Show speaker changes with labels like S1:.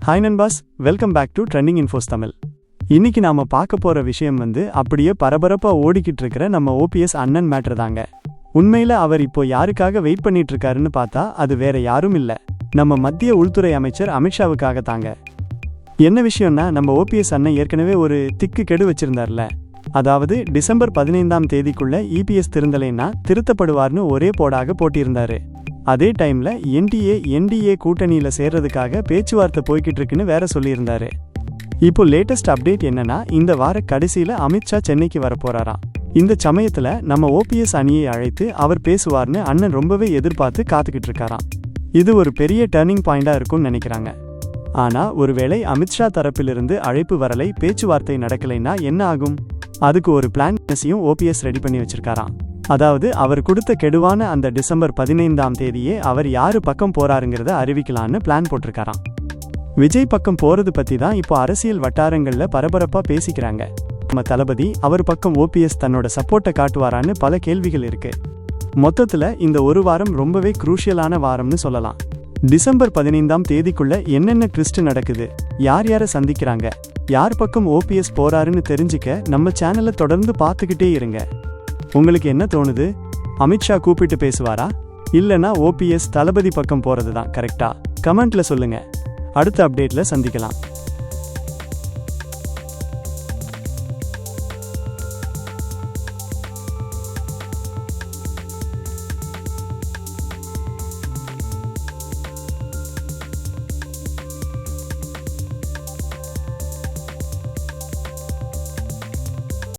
S1: Hi நண்பாஸ், welcome back to trending infos Tamil. இன்னைக்கு நாம பார்க்க போற விஷயம் அப்படியே பரபரப்பா ஓடிக்கிட்டு இருக்கிற நம்ம ஓபிஎஸ் அண்ணன் மேட்டர் தாங்க. உண்மையில அவர் இப்போ யாருக்காக வெயிட் பண்ணிட்டு இருக்காருன்னு பார்த்தா அது வேற யாரும் இல்ல, நம்ம மத்திய உள்துறை அமைச்சர் அமித்ஷாவுக்காக தாங்க. என்ன விஷயம்னா, நம்ம ஓபிஎஸ் அண்ணன் ஏற்கனவே ஒரு திக்கு கெடு வச்சிருந்தார்ல. அதாவது டிசம்பர் 15ஆம் தேதிக்குள்ள இபிஎஸ் திருந்தலைன்னா திருத்தப்படுவார்னு ஒரே போடாக போட்டிருந்தாரு. அதே டைம்ல என்டிஏ கூட்டணியில சேர்றதுக்காக பேச்சுவார்த்தை போய்கிட்டு இருக்குன்னு வேற சொல்லியிருந்தாரு. இப்போ லேட்டஸ்ட் அப்டேட் என்னன்னா, இந்த வார கடைசியில அமித்ஷா சென்னைக்கு வர போறாராம். இந்த சமயத்துல நம்ம ஓபிஎஸ் அணியை அழைத்து அவர் பேசுவார்னு அண்ணன் ரொம்பவே எதிர்பார்த்து காத்துக்கிட்டு இருக்காராம். இது ஒரு பெரிய டர்னிங் பாயிண்டா இருக்கும்னு நினைக்கிறாங்க. ஆனா ஒருவேளை அமித்ஷா தரப்பிலிருந்து அழைப்பு வரலை, பேச்சுவார்த்தை நடக்கலைன்னா என்ன ஆகும்? அதுக்கு ஒரு பிளான் ஓபிஎஸ் ரெடி பண்ணி வச்சிருக்காராம். அதாவது அவர் கொடுத்த கெடுவான அந்த டிசம்பர் 15ஆம் தேதியே அவர் யாரு பக்கம் போறாருங்கிறத அறிவிக்கலான்னு பிளான் போட்டிருக்காராம். விஜய் பக்கம் போறது பத்தி தான் இப்போ அரசியல் வட்டாரங்கள்ல பரபரப்பா பேசிக்கிறாங்க. நம்ம தளபதி அவர் பக்கம் ஓபிஎஸ் தன்னோட சப்போர்ட்டை காட்டுவாரான்னு பல கேள்விகள் இருக்கு. மொத்தத்துல இந்த ஒரு வாரம் ரொம்பவே குரூஷியலான வாரம்னு சொல்லலாம். டிசம்பர் 15ஆம் தேதிக்குள்ள என்னென்ன ட்விஸ்ட் நடக்குது, யார் யாரை சந்திக்கிறாங்க, யார் பக்கம் ஓபிஎஸ் போறாருன்னு தெரிஞ்சுக்க நம்ம சேனலை தொடர்ந்து பார்த்துக்கிட்டே இருங்க. உங்களுக்கு என்ன தோணுது? அமித்ஷா கூப்பிட்டு பேசுவாரா, இல்லனா ஓபிஎஸ் தளபதி பக்கம் போறது தான் கரெக்டா? கமெண்ட்ல சொல்லுங்க. அடுத்த அப்டேட்ல சந்திக்கலாம்.